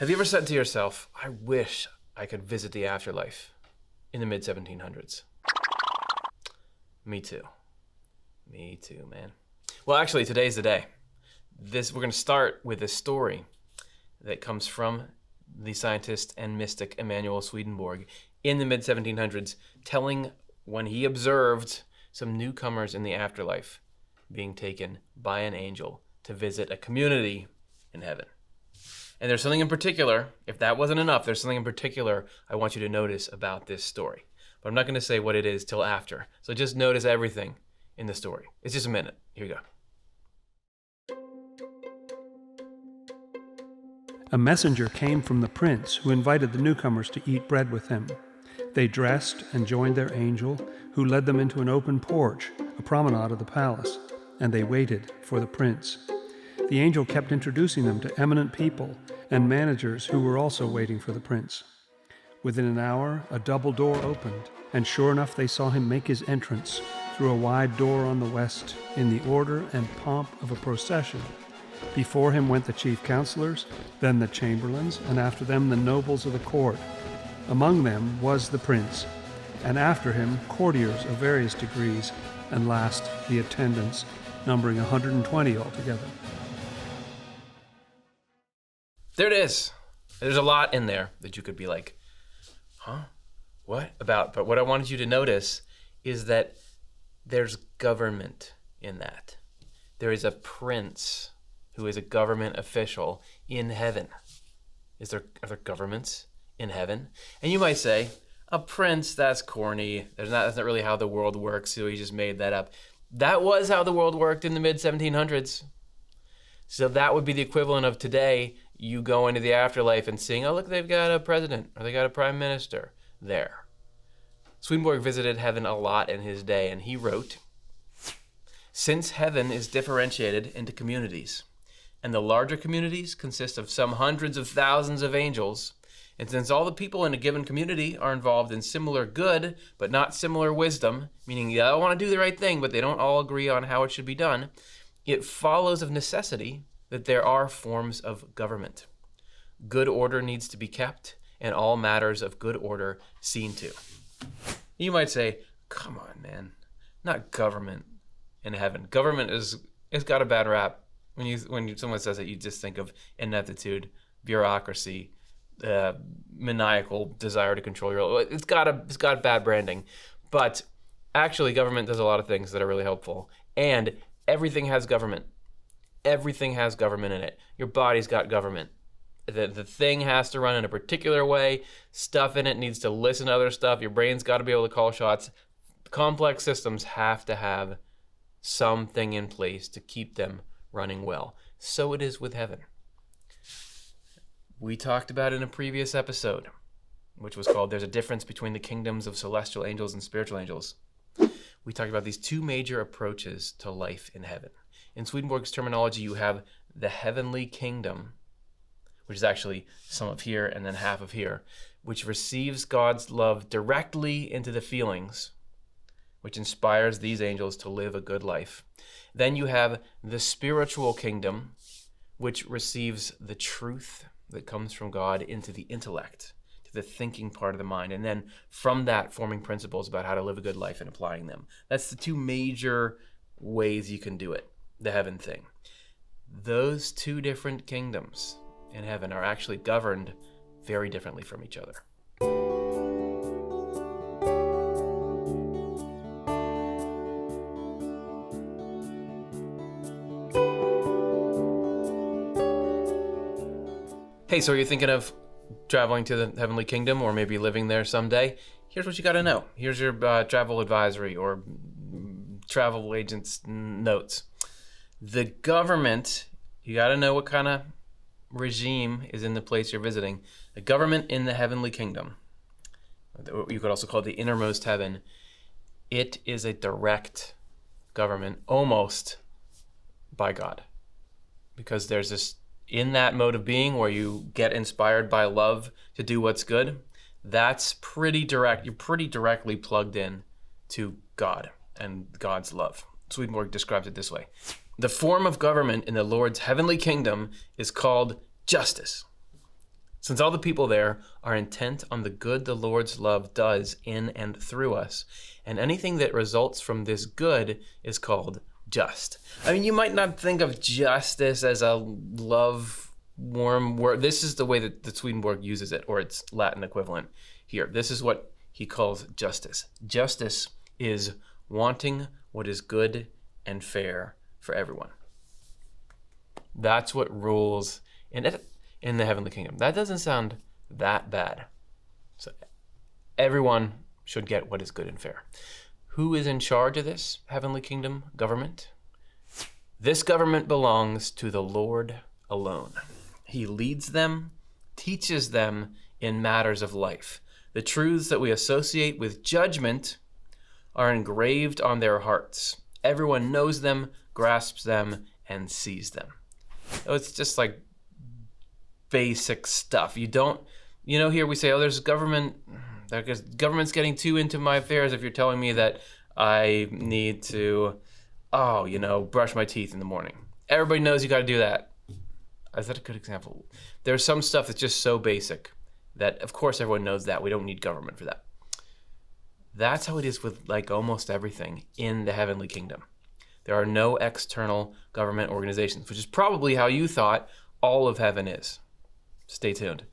Have you ever said to yourself, I wish I could visit the afterlife in the mid-1700s? Me too. Me too, man. Well, actually, today's the day. We're going to start with a story that comes from the scientist and mystic Emanuel Swedenborg in the mid-1700s, telling when he observed some newcomers in the afterlife being taken by an angel to visit a community in heaven. And there's something in particular, if that wasn't enough, there's something in particular I want you to notice about this story. But I'm not going to say what it is till after. So just notice everything in the story. It's just a minute. Here you go. A messenger came from the prince, who invited the newcomers to eat bread with him. They dressed and joined their angel, who led them into an open porch, a promenade of the palace, and they waited for the prince. The angel kept introducing them to eminent people and managers who were also waiting for the prince. Within an hour, a double door opened, and sure enough they saw him make his entrance through a wide door on the west in the order and pomp of a procession. Before him went the chief counselors, then the chamberlains, and after them the nobles of the court. Among them was the prince, and after him courtiers of various degrees, and last the attendants, numbering 120 altogether. There it is. There's a lot in there that you could be like, huh? What about? But what I wanted you to notice is that there's government in that. There is a prince who is a government official in heaven. Are there governments in heaven? And you might say, a prince, that's corny. That's not really how the world works, so he just made that up. That was how the world worked in the mid-1700s. So that would be the equivalent of today, you go into the afterlife and seeing, oh, look, they've got a president or they got a prime minister there. Swedenborg visited heaven a lot in his day, and he wrote, since heaven is differentiated into communities, and the larger communities consist of some hundreds of thousands of angels, and since all the people in a given community are involved in similar good, but not similar wisdom, meaning they all want to do the right thing, but they don't all agree on how it should be done, it follows of necessity that there are forms of government. Good order needs to be kept, and all matters of good order seen to. You might say, come on, man, not government in heaven. Government it's got a bad rap. When someone says it, you just think of ineptitude, bureaucracy, maniacal desire to control your life. It's got bad branding. But actually, government does a lot of things that are really helpful. And everything has government. Everything has government in it. Your body's got government. The thing has to run in a particular way. Stuff in it needs to listen to other stuff. Your brain's got to be able to call shots. Complex systems have to have something in place to keep them running well. So it is with heaven. We talked about it in a previous episode, which was called There's a Difference Between the Kingdoms of Celestial Angels and Spiritual Angels. We talked about these two major approaches to life in heaven. In Swedenborg's terminology, you have the heavenly kingdom, which is actually some of here and then half of here, which receives God's love directly into the feelings, which inspires these angels to live a good life. Then you have the spiritual kingdom, which receives the truth that comes from God into the intellect, to the thinking part of the mind, and then from that forming principles about how to live a good life and applying them. That's the two major ways you can do it, the heaven thing. Those two different kingdoms in heaven are actually governed very differently from each other. Hey, so are you thinking of traveling to the heavenly kingdom or maybe living there someday? Here's what you got to know. Here's your travel advisory or travel agent's notes. The government, you got to know what kind of regime is in the place you're visiting. The government in the heavenly kingdom, you could also call it the innermost heaven, it is a direct government almost by God. Because there's this, in that mode of being where you get inspired by love to do what's good, that's pretty direct. You're pretty directly plugged in to God and God's love. Swedenborg describes it this way. The form of government in the Lord's heavenly kingdom is called justice. since all the people there are intent on the good the Lord's love does in and through us, and anything that results from this good is called just. I mean, you might not think of justice as a love warm word. This is the way that Swedenborg uses it, or its Latin equivalent here. This is what he calls justice. Justice is wanting what is good and fair for everyone. That's what rules in the heavenly kingdom. That doesn't sound that bad. So everyone should get what is good and fair. Who is in charge of this heavenly kingdom government? This government belongs to the Lord alone. He leads them, teaches them in matters of life. The truths that we associate with judgment are engraved on their hearts. Everyone knows them, grasps them, and sees them. So it's just like basic stuff. Here we say, there's government's getting too into my affairs if you're telling me that I need to, brush my teeth in the morning. Everybody knows you got to do that. Is that a good example? There's some stuff that's just so basic that, of course, everyone knows that. We don't need government for that. That's how it is with like almost everything in the heavenly kingdom. There are no external government organizations, which is probably how you thought all of heaven is. Stay tuned.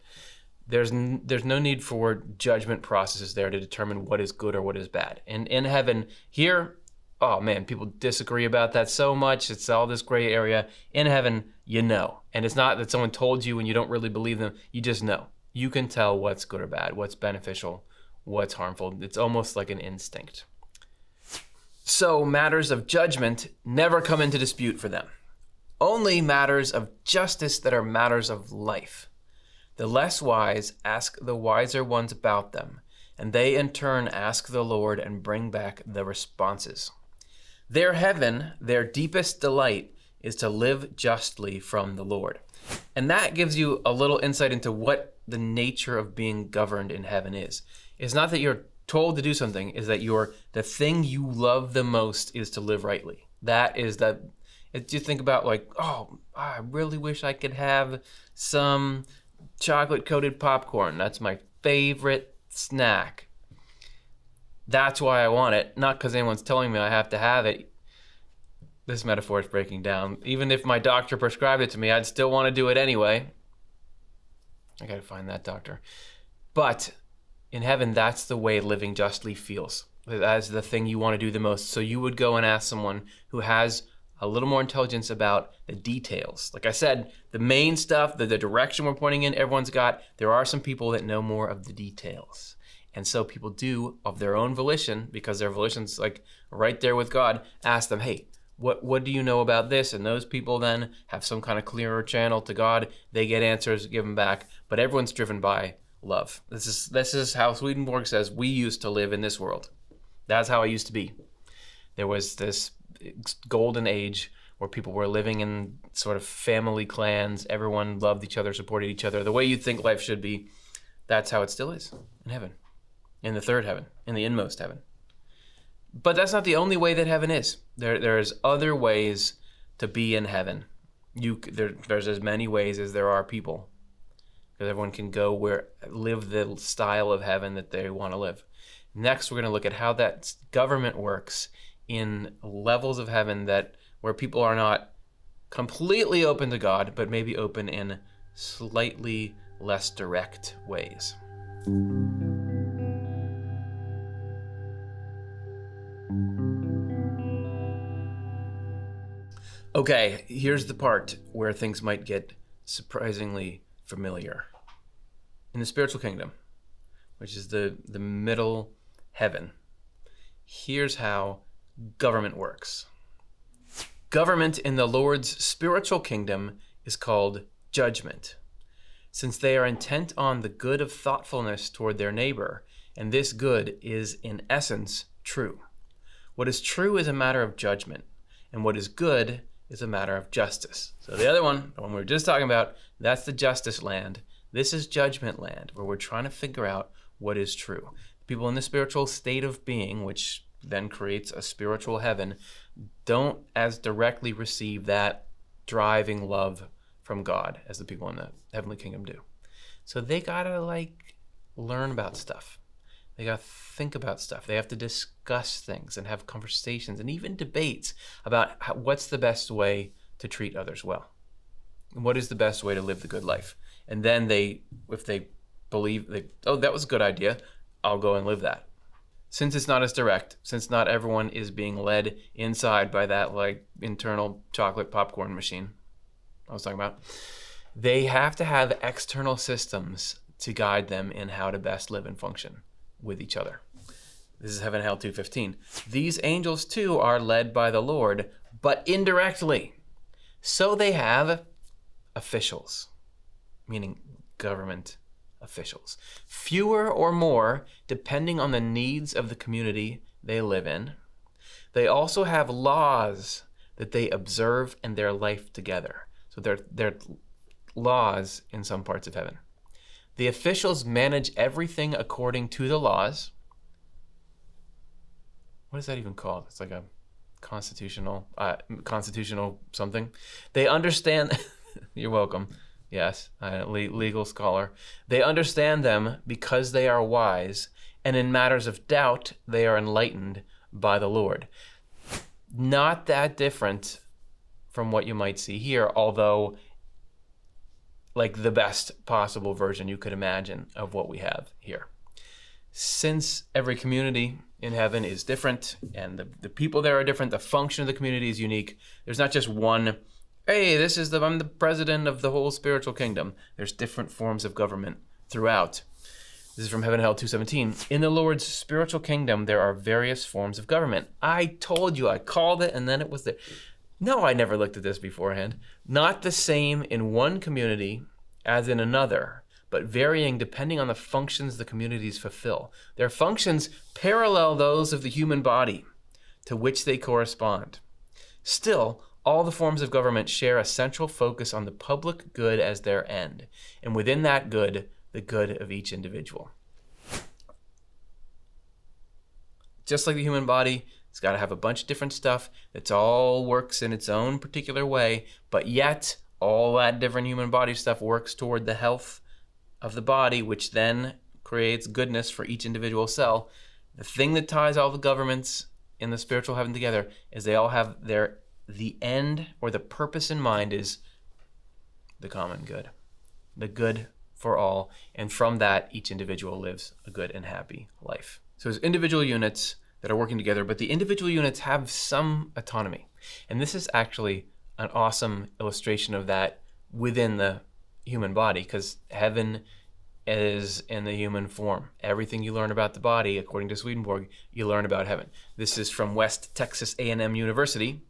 There's no need for judgment processes there to determine what is good or what is bad. And in heaven, here, oh man, people disagree about that so much. It's all this gray area. In heaven, you know. And it's not that someone told you and you don't really believe them. You just know. You can tell what's good or bad, what's beneficial, what's harmful. It's almost like an instinct. So matters of judgment never come into dispute for them. Only matters of justice that are matters of life. The less wise ask the wiser ones about them, and they in turn ask the Lord and bring back the responses. Their heaven, their deepest delight, is to live justly from the Lord. And that gives you a little insight into what the nature of being governed in heaven is. It's not that you're told to do something, is that the thing you love the most is to live rightly. That is that. You think about like, I really wish I could have some chocolate-coated popcorn. That's my favorite snack. That's why I want it, not because anyone's telling me I have to have it. This metaphor is breaking down. Even if my doctor prescribed it to me, I'd still want to do it anyway. I gotta find that doctor. But in heaven, that's the way living justly feels. That's the thing you want to do the most. So you would go and ask someone who has a little more intelligence about the details. Like I said, the main stuff, the direction we're pointing in, everyone's got. There are some people that know more of the details. And so people do, of their own volition, because their volition's like right there with God, ask them, hey, what do you know about this? And those people then have some kind of clearer channel to God. They get answers, give them back. But everyone's driven by love. This is how Swedenborg says we used to live in this world. That's how I used to be. There was this golden age where people were living in sort of family clans. Everyone loved each other, supported each other. The way you'd think life should be. That's how it still is in heaven, in the third heaven, in the inmost heaven. But that's not the only way that heaven is. There's other ways to be in heaven. There's as many ways as there are people, because everyone can go live the style of heaven that they want to live. Next, we're going to look at how that government works in levels of heaven where people are not completely open to God, but maybe open in slightly less direct ways. Okay, here's the part where things might get surprisingly familiar. In the spiritual kingdom, which is the middle heaven, here's how government works. Government in the Lord's spiritual kingdom is called judgment, since they are intent on the good of thoughtfulness toward their neighbor, and this good is in essence true. What is true is a matter of judgment, and what is good is a matter of justice. So the other one, the one we were just talking about, that's the justice land. This is judgment land, where we're trying to figure out what is true. People in the spiritual state of being, which then creates a spiritual heaven, don't as directly receive that driving love from God as the people in the heavenly kingdom do. So they gotta like learn about stuff. They gotta think about stuff. They have to discuss things and have conversations and even debates about what's the best way to treat others well. What is the best way to live the good life? And then if they believe, that was a good idea, I'll go and live that. Since it's not as direct, since not everyone is being led inside by that like internal chocolate popcorn machine I was talking about, they have to have external systems to guide them in how to best live and function with each other. This is Heaven Hell 2:15. These angels too are led by the Lord, but indirectly. So they have officials, meaning government officials. Fewer or more, depending on the needs of the community they live in. They also have laws that they observe in their life together. So they're laws in some parts of heaven. The officials manage everything according to the laws. What is that even called? It's like a constitutional something. They understand. You're welcome. Yes, legal scholar. They understand them because they are wise, and in matters of doubt, they are enlightened by the Lord. Not that different from what you might see here, although like the best possible version you could imagine of what we have here. Since every community in heaven is different and the people there are different, the function of the community is unique. There's not just one, hey, I'm the president of the whole spiritual kingdom. There's different forms of government throughout. This is from Heaven Hell 2:17. In the Lord's spiritual kingdom, there are various forms of government. I told you, I called it, and then it was there. No, I never looked at this beforehand. Not the same in one community as in another, but varying depending on the functions the communities fulfill. Their functions parallel those of the human body to which they correspond. Still, all the forms of government share a central focus on the public good as their end, and within that good, the good of each individual. Just like the human body, it's got to have a bunch of different stuff that all works in its own particular way, but yet all that different human body stuff works toward the health of the body, which then creates goodness for each individual cell. The thing that ties all the governments in the spiritual heaven together is they all have the end or the purpose in mind is the common good, the good for all, and from that each individual lives a good and happy life. So there's individual units that are working together, but the individual units have some autonomy. And this is actually an awesome illustration of that within the human body, because heaven is in the human form. Everything you learn about the body, according to Swedenborg, you learn about heaven. This is from West Texas A&M University.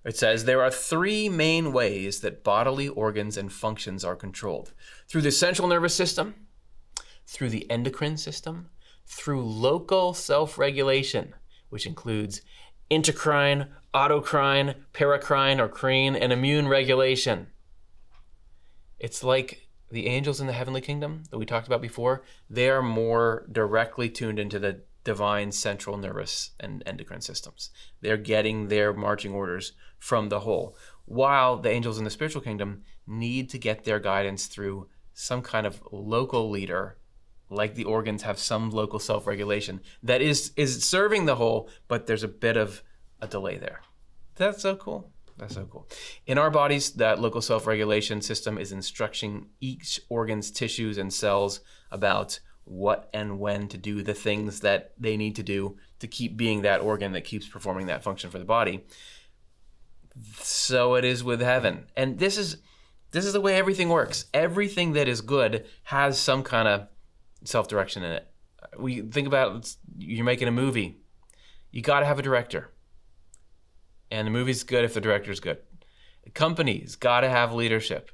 It says, there are three main ways that bodily organs and functions are controlled. Through the central nervous system, through the endocrine system, through local self-regulation, which includes endocrine, autocrine, paracrine or crine, and immune regulation. It's like the angels in the heavenly kingdom that we talked about before. They are more directly tuned into the divine central nervous and endocrine systems. They're getting their marching orders from the whole, while the angels in the spiritual kingdom need to get their guidance through some kind of local leader, like the organs have some local self-regulation that is serving the whole, but there's a bit of a delay there. That's so cool. That's so cool. In our bodies, that local self-regulation system is instructing each organ's tissues and cells about what and when to do the things that they need to do to keep being that organ that keeps performing that function for the body. So it is with heaven. And this is the way everything works. Everything that is good has some kind of self-direction in it. We think about, you're making a movie. You got to have a director. And the movie's good if the director's good. The company's got to have leadership.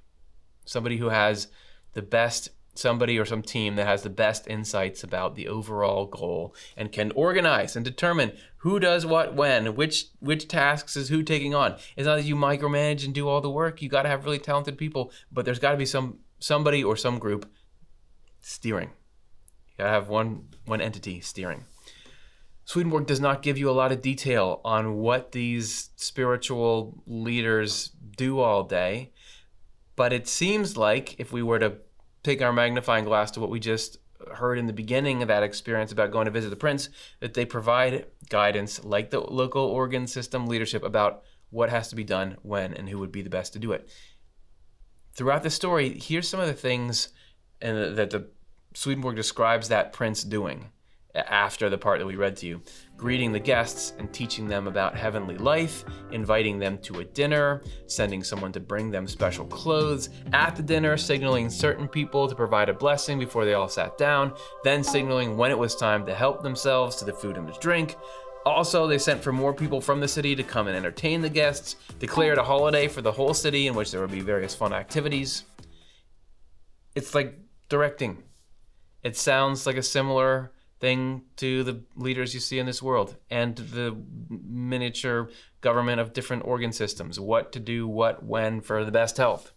Somebody who has the best, somebody or some team that has the best insights about the overall goal and can organize and determine who does what when, which tasks is who taking on. It's not that you micromanage and do all the work. You got to have really talented people, but there's got to be somebody or some group steering. You got to have one entity steering. Swedenborg does not give you a lot of detail on what these spiritual leaders do all day, but it seems like if we were to take our magnifying glass to what we just heard in the beginning of that experience about going to visit the prince, that they provide guidance like the local organ system leadership about what has to be done, when, and who would be the best to do it. Throughout the story, here's some of the things that the Swedenborg describes that prince doing after the part that we read to you. Greeting the guests and teaching them about heavenly life, inviting them to a dinner, sending someone to bring them special clothes at the dinner, signaling certain people to provide a blessing before they all sat down, then signaling when it was time to help themselves to the food and the drink. Also, they sent for more people from the city to come and entertain the guests, declared a holiday for the whole city in which there would be various fun activities. It's like directing. It sounds like a similar thing to the leaders you see in this world and the miniature government of different organ systems, what to do, what, when for the best health.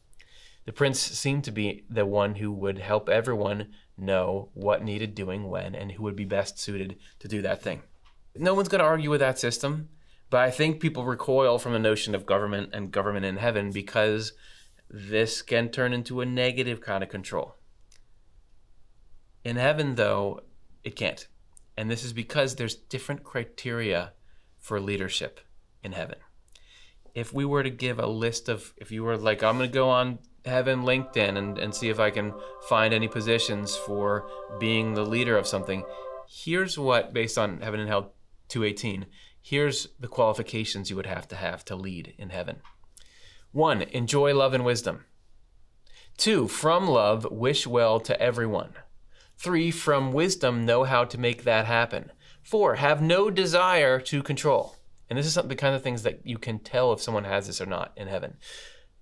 The prince seemed to be the one who would help everyone know what needed doing when and who would be best suited to do that thing. No one's going to argue with that system, but I think people recoil from the notion of government and government in heaven because this can turn into a negative kind of control. In heaven, though, it can't. And this is because there's different criteria for leadership in heaven. If we were to give a list of, if you were like, I'm going to go on Heaven LinkedIn and see if I can find any positions for being the leader of something, here's what, based on Heaven and Hell 2:18, here's the qualifications you would have to lead in heaven. 1, enjoy love and wisdom. 2, from love, wish well to everyone. 3, from wisdom, know how to make that happen. 4, have no desire to control. And this is the kind of things that you can tell if someone has this or not in heaven.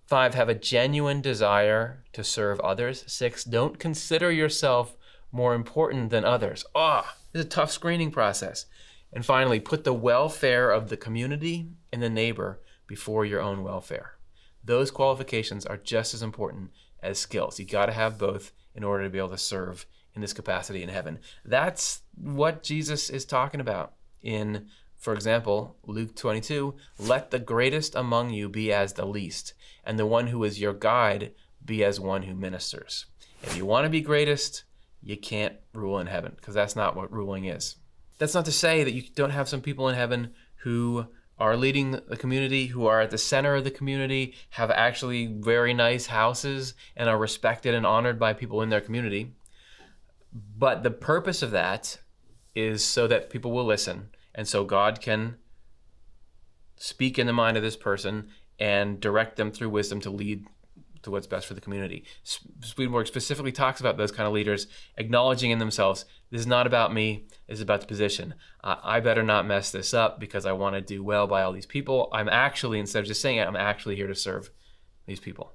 5, have a genuine desire to serve others. 6, don't consider yourself more important than others. This is a tough screening process. And finally, put the welfare of the community and the neighbor before your own welfare. Those qualifications are just as important as skills. You got to have both in order to be able to serve in this capacity in heaven. That's what Jesus is talking about in, for example, Luke 22, let the greatest among you be as the least, and the one who is your guide be as one who ministers. If you want to be greatest, you can't rule in heaven, because that's not what ruling is. That's not to say that you don't have some people in heaven who are leading the community, who are at the center of the community, have actually very nice houses, and are respected and honored by people in their community. But the purpose of that is so that people will listen, and so God can speak in the mind of this person and direct them through wisdom to lead to what's best for the community. Swedenborg specifically talks about those kind of leaders acknowledging in themselves, this is not about me, this is about the position. I better not mess this up because I want to do well by all these people. I'm actually, instead of just saying it, I'm actually here to serve these people.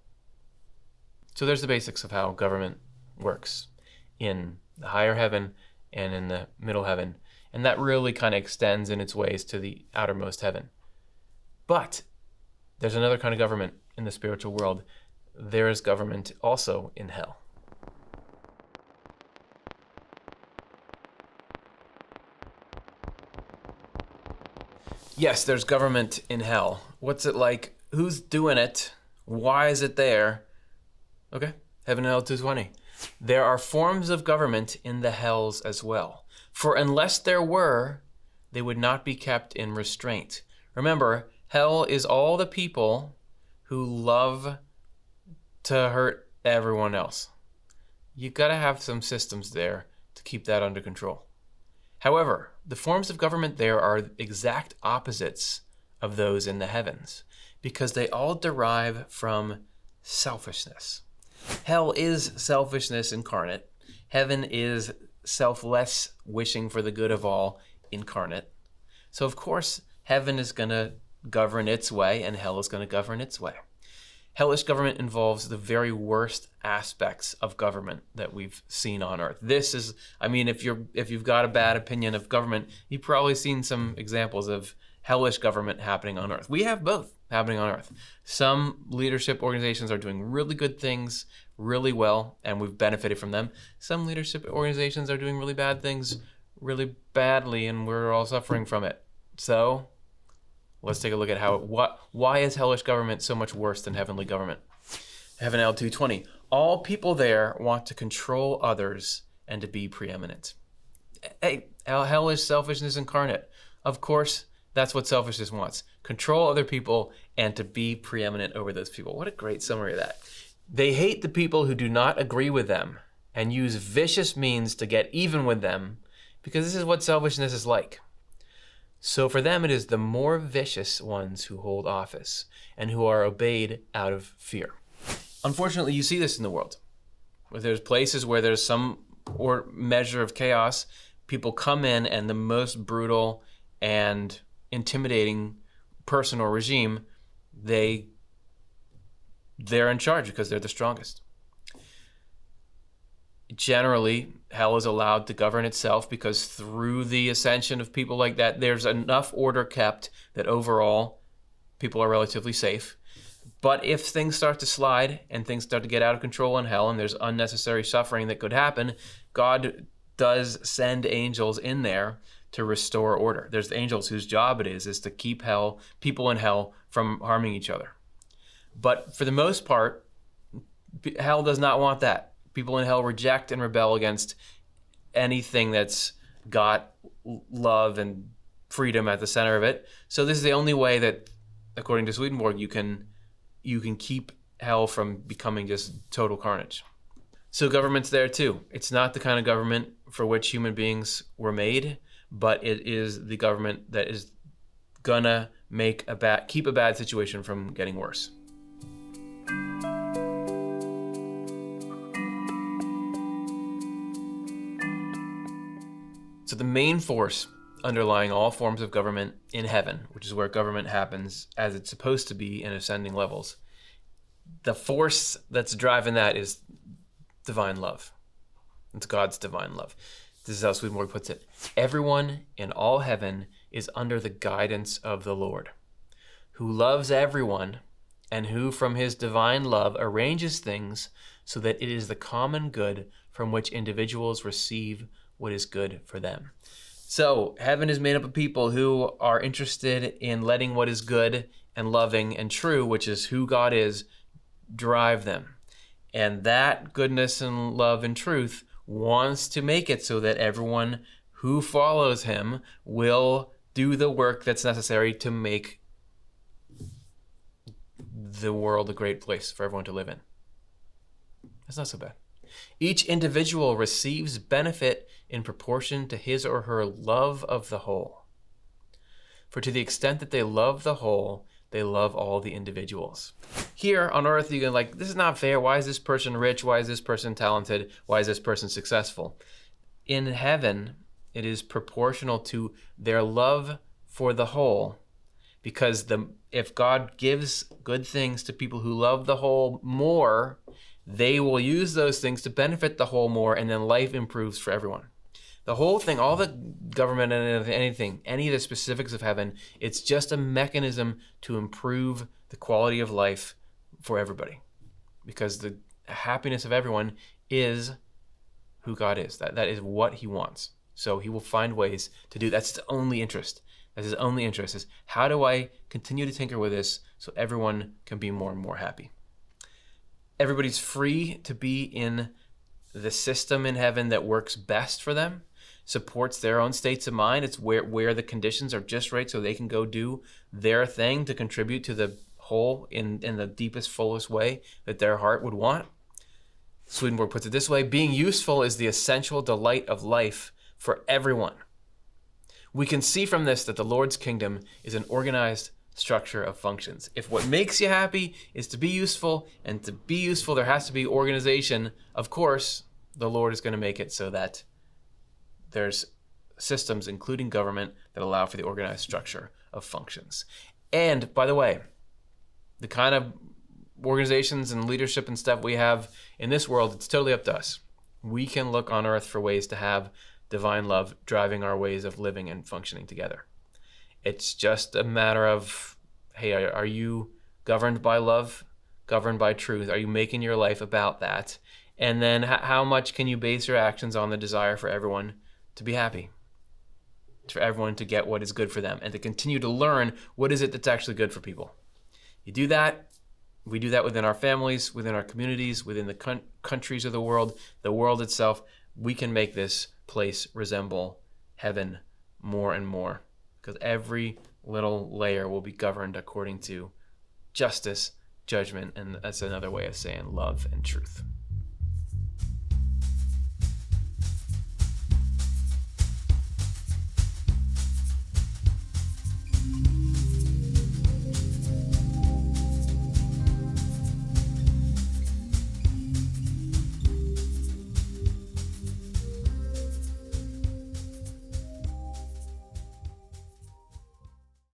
So there's the basics of how government works in the higher heaven and in the middle heaven. And that really kind of extends in its ways to the outermost heaven. But there's another kind of government in the spiritual world. There is government also in hell. Yes, there's government in hell. What's it like? Who's doing it? Why is it there? Okay, Heaven and Hell 2:20. There are forms of government in the hells as well. For unless there were, they would not be kept in restraint. Remember, hell is all the people who love to hurt everyone else. You've got to have some systems there to keep that under control. However, the forms of government there are exact opposites of those in the heavens because they all derive from selfishness. Hell is selfishness incarnate. Heaven is selfless, wishing for the good of all incarnate. So of course, heaven is going to govern its way and hell is going to govern its way. Hellish government involves the very worst aspects of government that we've seen on earth. This is, if you've got a bad opinion of government, you've probably seen some examples of hellish government happening on earth. We have both happening on earth. Some leadership organizations are doing really good things really well, and we've benefited from them. Some leadership organizations are doing really bad things really badly, and we're all suffering from it. So let's take a look at why is hellish government so much worse than heavenly government? Heaven L 2:20. All people there want to control others and to be preeminent. Hey, hell is selfishness incarnate. Of course, that's what selfishness wants. Control other people and to be preeminent over those people. What a great summary of that. They hate the people who do not agree with them and use vicious means to get even with them, because this is what selfishness is like. So for them, it is the more vicious ones who hold office and who are obeyed out of fear. Unfortunately, you see this in the world, where there's places where there's some or measure of chaos. People come in, and the most brutal and intimidating person or regime, they're in charge because they're the strongest. Generally, hell is allowed to govern itself because through the ascension of people like that, there's enough order kept that overall people are relatively safe. But if things start to slide and things start to get out of control in hell and there's unnecessary suffering that could happen, God does send angels in there to restore order. There's angels whose job it is to keep people in hell from harming each other. But for the most part, hell does not want that. People in hell reject and rebel against anything that's got love and freedom at the center of it. So this is the only way that, according to Swedenborg, you can keep hell from becoming just total carnage. So government's there too. It's not the kind of government for which human beings were made, but it is the government that is gonna keep a bad situation from getting worse. So the main force underlying all forms of government in heaven, which is where government happens as it's supposed to be in ascending levels, the force that's driving that is divine love. It's God's divine love. This is how Swedenborg puts it. Everyone in all heaven is under the guidance of the Lord, who loves everyone and who from his divine love arranges things so that it is the common good from which individuals receive what is good for them. So heaven is made up of people who are interested in letting what is good and loving and true, which is who God is, drive them. And that goodness and love and truth wants to make it so that everyone who follows him will do the work that's necessary to make the world a great place for everyone to live in. That's not so bad. Each individual receives benefit in proportion to his or her love of the whole. For to the extent that they love the whole, they love all the individuals. Here on earth, you can this is not fair. Why is this person rich? Why is this person talented? Why is this person successful? In heaven, it is proportional to their love for the whole, because if God gives good things to people who love the whole more, they will use those things to benefit the whole more, and then life improves for everyone. The whole thing, all the government and anything, any of the specifics of heaven, it's just a mechanism to improve the quality of life for everybody. Because the happiness of everyone is who God is. That is what he wants. So he will find ways to do. That's his only interest. That's his only interest, is how do I continue to tinker with this so everyone can be more and more happy. Everybody's free to be in the system in heaven that works best for them, supports their own states of mind. It's where the conditions are just right so they can go do their thing to contribute to the whole in the deepest, fullest way that their heart would want. Swedenborg puts it this way: being useful is the essential delight of life for everyone. We can see from this that the Lord's kingdom is an organized structure of functions. If what makes you happy is to be useful, and to be useful there has to be organization, of course, the Lord is going to make it so that there's systems, including government, that allow for the organized structure of functions. And, by the way, the kind of organizations and leadership and stuff we have in this world, it's totally up to us. We can look on earth for ways to have divine love driving our ways of living and functioning together. It's just a matter of, hey, are you governed by love, governed by truth? Are you making your life about that? And then how much can you base your actions on the desire for everyone to be happy, for everyone to get what is good for them, and to continue to learn what is it that's actually good for people? You do that, we do that within our families, within our communities, within the countries of the world itself, we can make this place resemble heaven more and more, because every little layer will be governed according to justice, judgment, and that's another way of saying love and truth.